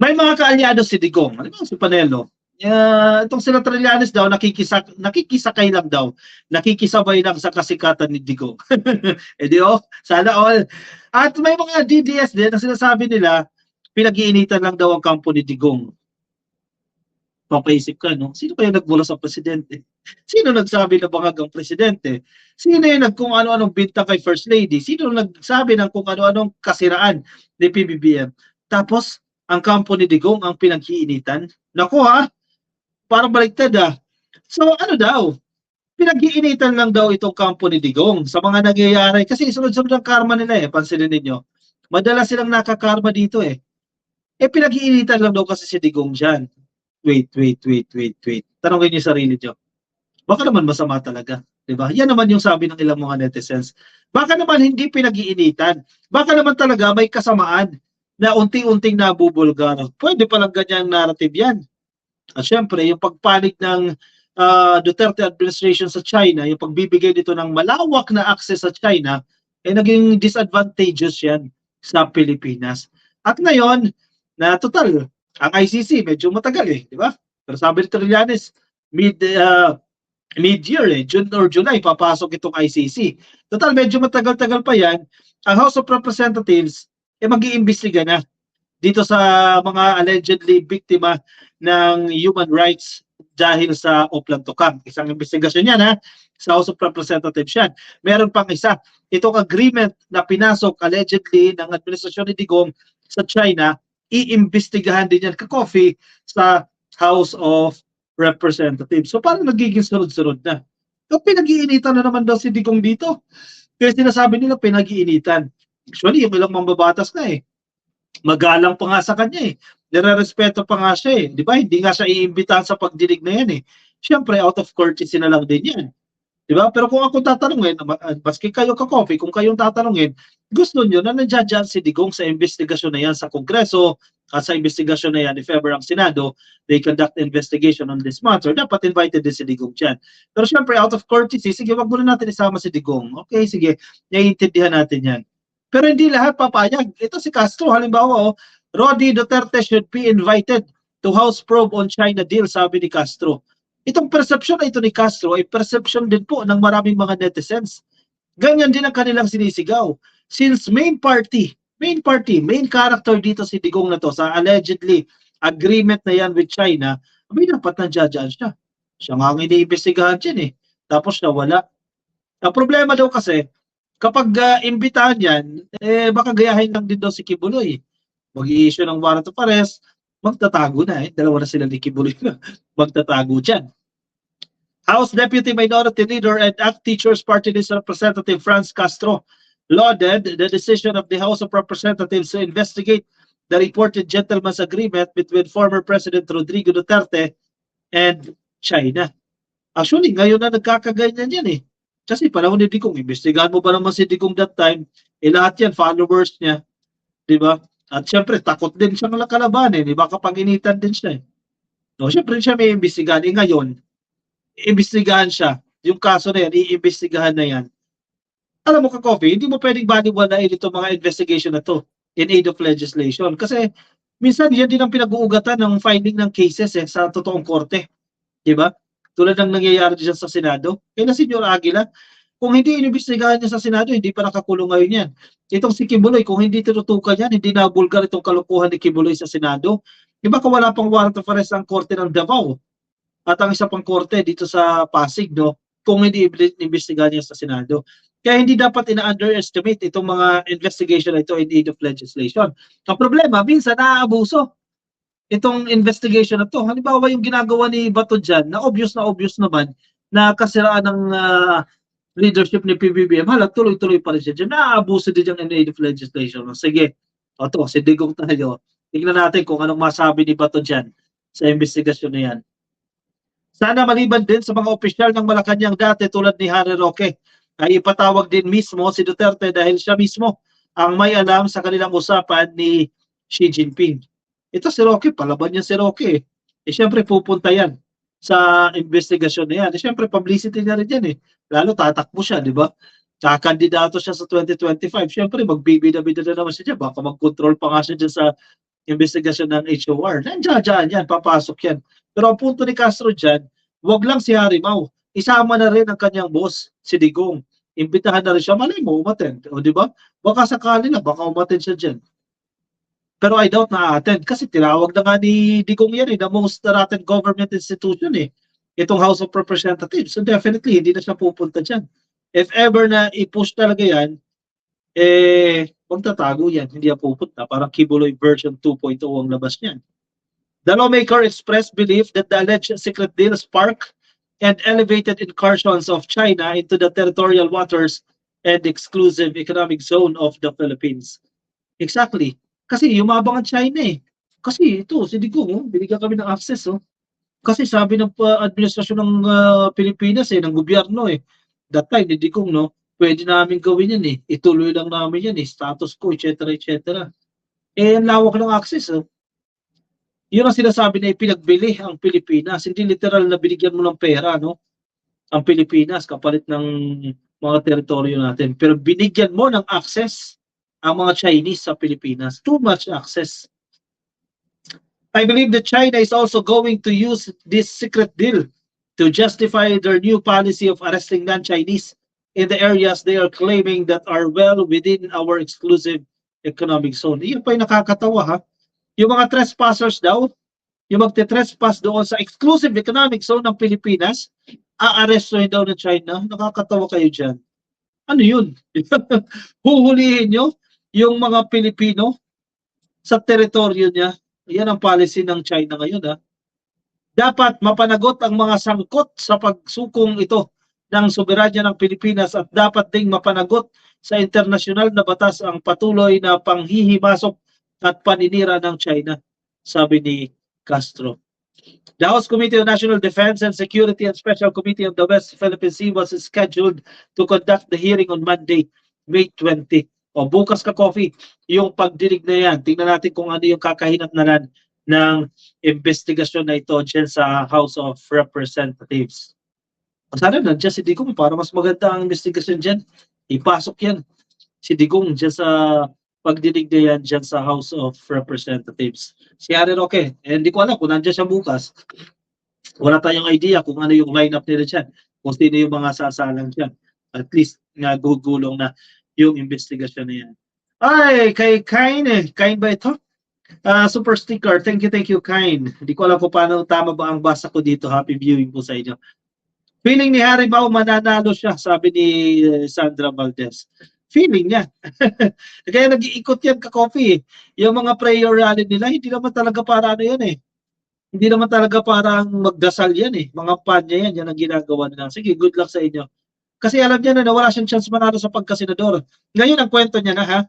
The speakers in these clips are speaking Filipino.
May mga kaalyado si Digong, alam mo si Panelo. Itong sila Trillanes daw nakikisakay lang daw, nakikisabay lang sa kasikatan ni Digong. Eh di sana all. At may mga DDS din na sinasabi nila pinag-iinitan lang daw ang kampo ni Digong. Papaisip ka, no? Sino kaya nagmula sa presidente? Sino nagsabi na bangag ang presidente? Sino yung kung ano-anong binta kay First Lady? Sino nagsabi ng kung ano-anong kasiraan ni PBBM? Tapos, ang kampo ni Digong ang pinag-iinitan? Naku ha, parang baliktad ah. So ano daw, pinag-iinitan lang daw itong kampo ni Digong sa mga nangyayari. Kasi sunod-sunod ang karma nila eh, pansinin ninyo. Madalas silang nakakarma dito eh. Pinag-iinitan lang daw kasi si Digong dyan. Wait. Tanongin niyo sarili niyo. Baka naman masama talaga. Diba? Yan naman yung sabi ng ilang mga netizens. Baka naman hindi pinag-iinitan. Baka naman talaga may kasamaan na unti-unting nabubulgar. Pwede palang ganyang narrative yan. At syempre, yung pagpanig ng Duterte administration sa China, yung pagbibigay dito ng malawak na access sa China, naging disadvantageous yan sa Pilipinas. At ngayon, na total, ang ICC medyo matagal eh, di ba? Pero sabi ni Trillanes, mid-year eh, June or July, papasok itong ICC. Total, medyo matagal-tagal pa yan. Ang House of Representatives, mag-iimbestiga na dito sa mga allegedly biktima ng human rights dahil sa Oplan Tukang. Isang investigasyon yan ha, sa House of Representatives yan. Meron pang isa, itong agreement na pinasok allegedly ng administrasyon ni Digong sa China, iimbestigahan din yan ka-coffee sa House of Representatives. So parang nagiging sunod-sunod na. So pinag-iinitan na naman daw si Digong dito. Kaya sinasabi nila pinag-iinitan. Actually, yung ilang mambabatas na eh. Magalang pa nga sa kanya eh. Nire-respeto pa nga siya eh. Di ba? Hindi nga siya iimbitahan sa pagdinig na yan eh. Siyempre, out of courtesy na lang din yan. Di ba? Pero kung ako tatanungin, maski kayo ka-coffee, kung kayong tatanungin, gusto nyo na nandiyan si Digong sa investigasyon na yan sa Kongreso at sa investigasyon na yan, if ever ang Senado, they conduct investigation on this matter, dapat invited din si Digong dyan. Pero syempre, out of courtesy, sige, wag muna natin isama si Digong. Okay, sige, naiintindihan natin yan. Pero hindi lahat papayag. Ito si Castro, halimbawa, Rodi Duterte should be invited to House probe on China deal, sabi ni Castro. Itong perception na ito ni Castro ay perception din po ng maraming mga netizens. Ganyan din ang kanilang sinisigaw. Since main character dito si Digong na to sa allegedly agreement na yan with China, may dapat nandiyan siya. Siya nga ang iniimbestigahan dyan eh. Tapos nawala. Ang problema daw kasi, kapag imbitahan yan, baka gayahin lang din daw si Kibuloy. Mag-i-issue ng warrant of arrest, magtatago na eh. Dalawa na sila ni Kibuloy na magtatago dyan. House Deputy Minority Leader and ACT Teachers Party List Representative Franz Castro lauded the decision of the House of Representatives to investigate the reported gentleman's agreement between former President Rodrigo Duterte and China. Actually, ngayon na nagkakaganyan yan eh. Kasi panahon ni Digong, imbestigahan mo ba naman si Digong that time? Lahat yan, followers niya. Diba? At syempre, takot din siya ng kalaban eh. Diba? Kapag initan din siya eh. No, syempre siya may imbestigahan. Ngayon, iimbestigahan siya. Yung kaso na yan, iimbestigahan na yan. Alam mo ka-coffee, hindi mo pwedeng baliwalain itong mga investigation na to in aid of legislation. Kasi minsan yan din ang pinag-uugatan ng filing ng cases sa totoong korte. Diba? Tulad ng nangyayari dyan sa Senado. Kaya na Senyor Aguila, kung hindi inimbestigahan niya sa Senado, hindi pa nakakulong ngayon yan. Itong si Kibuloy, kung hindi tinutukan yan, hindi nabulgar itong kalukuhan ni Kibuloy sa Senado. Diba kung wala pang warrant of arrest ang korte ng Davao at ang isa pang korte dito sa Pasig, no? Kung hindi inimbestigahan niya sa Senado. Kaya hindi dapat ina-underestimate itong mga investigation na ito in aid of legislation. Ang problema, minsan naaabuso itong investigation na to. Halimbawa yung ginagawa ni Bato dyan, na obvious naman na kasiraan ng leadership ni PBBM, tuloy-tuloy pa rin siya dyan. Naaabuso din yung in aid of legislation. Sige, ito, si Digong tayo. Tingnan natin kung anong masabi ni Bato dyan sa investigasyon na yan. Sana maliban din sa mga opisyal ng Malacanang dati tulad ni Harry Roque, ay ipatawag din mismo si Duterte dahil siya mismo ang may alam sa kanilang usapan ni Xi Jinping. Ito si Roque, palaban niya si Roque. Siyempre pupunta yan sa investigasyon na yan. Siyempre publicity niya rin yan eh. Lalo tatakbo siya, di ba? Kakandidato siya sa 2025. Siyempre magbibida-bida na naman siya dyan. Baka mag-control pa nga siya dyan sa investigasyon ng HOR. Nandiyan yan, papasok yan. Pero ang punto ni Castro dyan, wag lang si Harimau. Isama na rin ang kanyang boss, si Digong. Imbitahan na rin siya, malay mo, umattend. O di ba? Baka sakali lang, baka umattend siya dyan. Pero I doubt na attend kasi tinawag na nga ni Digong yan the most trusted government institution itong House of Representatives. So definitely, hindi na siya pupunta dyan. If ever na i-push talaga yan, magtatago yan, hindi yan pupunta. Parang Kibuloy version 2.0 ang labas niyan. The lawmaker expressed belief that the alleged secret deal sparked and elevated incursions of China into the territorial waters and exclusive economic zone of the Philippines. Exactly. Kasi yumabang ang China Kasi ito, si Digong, binigyan kami ng access. Kasi sabi ng administrasyon ng Pilipinas, ng gobyerno that time, ni Digong, pwede namin gawin yan ituloy lang namin yan status quo, etc. etc. Ang lawak ng access. Yun ang sinasabi na ipinagbili ang Pilipinas. Hindi literal na binigyan mo ng pera, ang Pilipinas kapalit ng mga teritoryo natin. Pero binigyan mo ng access ang mga Chinese sa Pilipinas. Too much access. I believe that China is also going to use this secret deal to justify their new policy of arresting non-Chinese in the areas they are claiming that are well within our exclusive economic zone. Iyon pa yung nakakatawa Yung mga trespassers daw, yung magte-trespass doon sa exclusive economic zone ng Pilipinas, aarestuhin daw ng China. Nakakatawa kayo dyan. Ano yun? Huhulihin nyo yung mga Pilipino sa teritoryo niya. Yan ang policy ng China ngayon. Dapat mapanagot ang mga sangkot sa pagsukong ito ng soberanya ng Pilipinas at dapat ding mapanagot sa internasyonal na batas ang patuloy na panghihimasok at paninira ng China, sabi ni Castro. The House Committee on National Defense and Security and Special Committee on the West Philippine Sea was scheduled to conduct the hearing on Monday, May 20. O bukas ka-coffee, yung pagdinig na yan. Tingnan natin kung ano yung kakahinatnalan ng investigasyon na ito dyan sa House of Representatives. Sana nandiyan si Digong para mas maganda ang investigasyon dyan. Ipasok yan si Digong dyan sa pagdinig na yan dyan sa House of Representatives. Si Harry Roque, hindi ko alam kung nandiyan siya bukas. Wala tayong idea kung ano yung lineup nila dyan. Kung sino yung mga sasalang dyan. At least nga gugulong na yung investigasyon na yan. Ay, kay Kain Kain ba ito? Super sticker. Thank you, Kain. Hindi ko alam kung paano tama ba ang basa ko dito. Happy viewing po sa inyo. Feeling ni Harry Bao mananalo siya, sabi ni Sandra Valdez. Feeling niya. Kaya nag-iikot yan ka-coffee. Yung mga prayer rally nila, hindi naman talaga para ano yan Hindi naman talaga parang magdasal yan Mga panya yan ang ginagawa nila. Sige, good luck sa inyo. Kasi alam niya na wala siyang chance manalo sa pagkasenador. Ngayon ang kwento niya na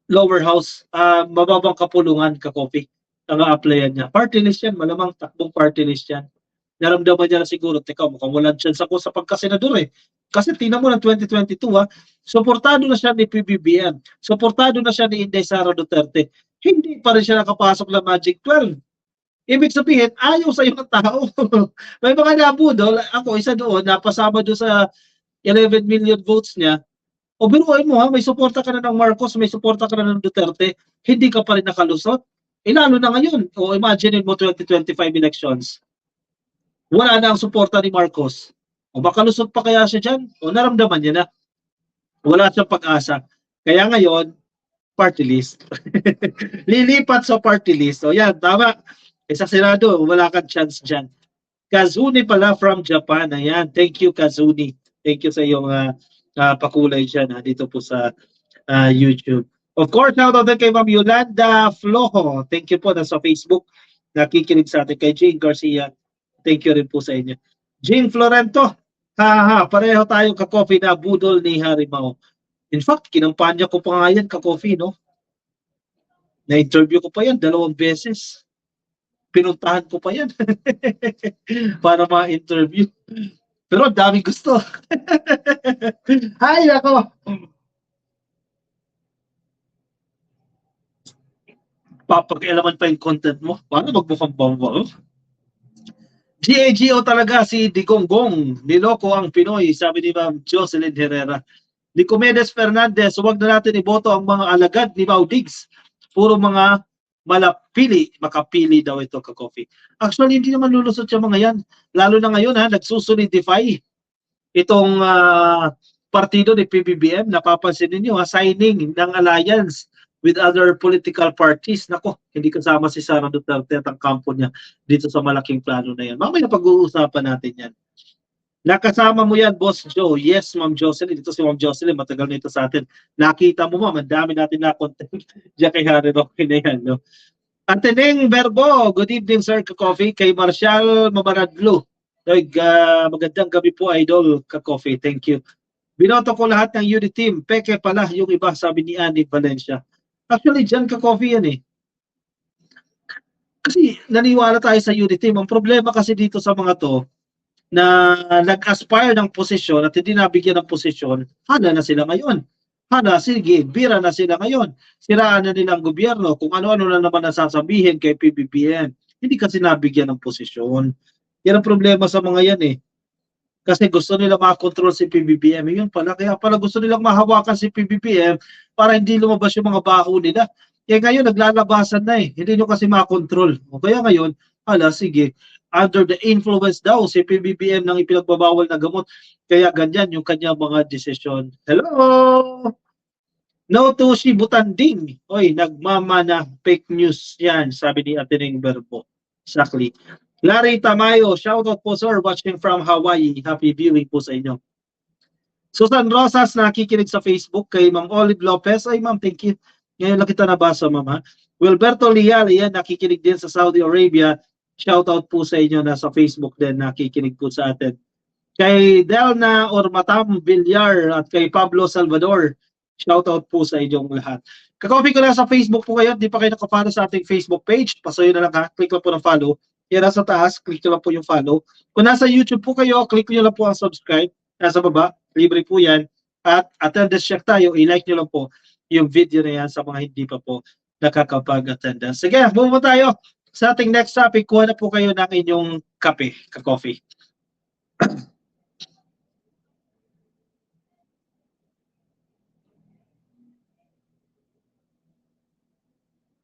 lower house, mababang kapulungan ka-coffee. Ang a-applyan niya. Party list yan, malamang takbong party list yan. Naramdaman niya na siguro, teka, mukhang walang chance ako sa pagkasenador Kasi tingnan mo ng 2022 suportado na siya ni PBBM, suportado na siya ni Inday Sara Duterte. Hindi pa rin siya nakapasok na Magic 12. Ibig sabihin, ayaw sa ng tao. May mga nabudol, ako isa doon, napasama doon sa 11 million votes niya. O biruin mo may suporta ka na ng Marcos, may suporta ka na ng Duterte, hindi ka pa rin nakalusot. Lalo na ngayon, o imagine mo 2025 elections. Wala na ang suporta ni Marcos. O makalusot pa kaya siya dyan? O naramdaman niya na. Wala siyang pag-asa. Kaya ngayon, party list. Lilipat sa party list. O yan, tama. Sa Senado, wala kang chance dyan. Kazuni pala from Japan. Ayan, thank you Kazuni. Thank you sa iyong pakulay dyan dito po sa YouTube. Of course, now din kay Ma'am Yolanda Flojo. Thank you po na sa Facebook. Nakikinig sa atin kay Jane Garcia. Thank you rin po sa inyo. Jane Florento. Pareho tayong ka-coffee na budol ni Harimau. In fact, kinampanya ko pa nga yan ka-coffee, Na-interview ko pa yan 2 beses. Pinuntahan ko pa yan para ma-interview. Pero daming gusto. Ay, nako. Papag-alaman pa yung content mo. Paano magmukhang bamba? GAGO talaga si Digonggong. Niloko ang Pinoy, sabi ni Ma'am Jocelyn Herrera. Nicomedes Fernandez, huwag na natin iboto ang mga alagad ni Mau Diggs. Puro mga makapili daw ito ka-coffee. Actually, hindi naman lulusot yung mga yan. Lalo na ngayon, nagsusolidify itong partido ni PBBM. Napapansin ninyo, signing ng alliance with other political parties. Nako, hindi kasama si Sara Duterte at ang kampo niya dito sa malaking plano na yan. Mamaya pag-uusapan natin yan. Nakasama mo yan, Boss Joe. Yes, Ma'am Jocelyn. Ito si Ma'am Jocelyn. Matagal na ito sa atin. Nakita mo, Ma'am. Ang dami natin na-content diyan kay Harry Roque na yan. No? Ateneng Verbo. Good evening, Sir Ka-Coffee. Kay Marshall Mamaradlo. Magandang gabi po, Idol Ka-Coffee. Thank you. Binoto ko lahat ng unit team. Peke pala yung iba, sabi ni Annie Valencia. Actually, dyan Ka-Coffee yan eh. Kasi naniwala tayo sa unit team. Ang problema kasi dito sa mga to, na nag-aspire ng posisyon at hindi nabigyan ng posisyon, hana na sila ngayon. Sige, bira na sila ngayon. Siraan na nila ang gobyerno kung ano-ano na naman nasasabihin kay PBBM. Hindi kasi nabigyan ng posisyon. Yan ang problema sa mga yan eh. Kasi gusto nila makakontrol si PBBM. Yun pala, kaya pala gusto nilang mahawakan si PBBM para hindi lumabas yung mga baho nila. Kaya ngayon, naglalabasan na eh. Hindi nyo kasi makakontrol. O kaya ngayon, sige, under the influence daw si PBBM ng ipinagbabawal na gamot. Kaya ganyan yung kanyang mga desisyon. Hello! No to si Butanding. Oy, nagmamana fake news yan, sabi ni Ateneng Verbo. Exactly. Larry Tamayo, shoutout po sir, watching from Hawaii. Happy viewing po sa inyo. Susan Rosas, nakikinig sa Facebook kay Ma'am Olive Lopez. Ay ma'am, thank you. Ngayon lang kita nabasa, ma'am. Wilberto Lial, yan, nakikinig din sa Saudi Arabia. Shoutout po sa inyo, nasa Facebook din, nakikinig po sa atin. Kay Delna Ormatam Villar at kay Pablo Salvador, shoutout po sa inyong lahat. Ka-copy ko na sa Facebook po kayo, di pa kayo nakapalo sa ating Facebook page, pasuyo na lang ha, click lang po ng follow. Yan nasa taas, click nyo lang po yung follow. Kung nasa YouTube po kayo, click nyo lang po ang subscribe. Nasa baba, libre po yan. At attendance check tayo, i-like nyo lang po yung video na yan sa mga hindi pa po nakakapag-attendance. Sige, move mo tayo. Sa ating next topic, kuha na po kayo ng inyong kape, ka-coffee.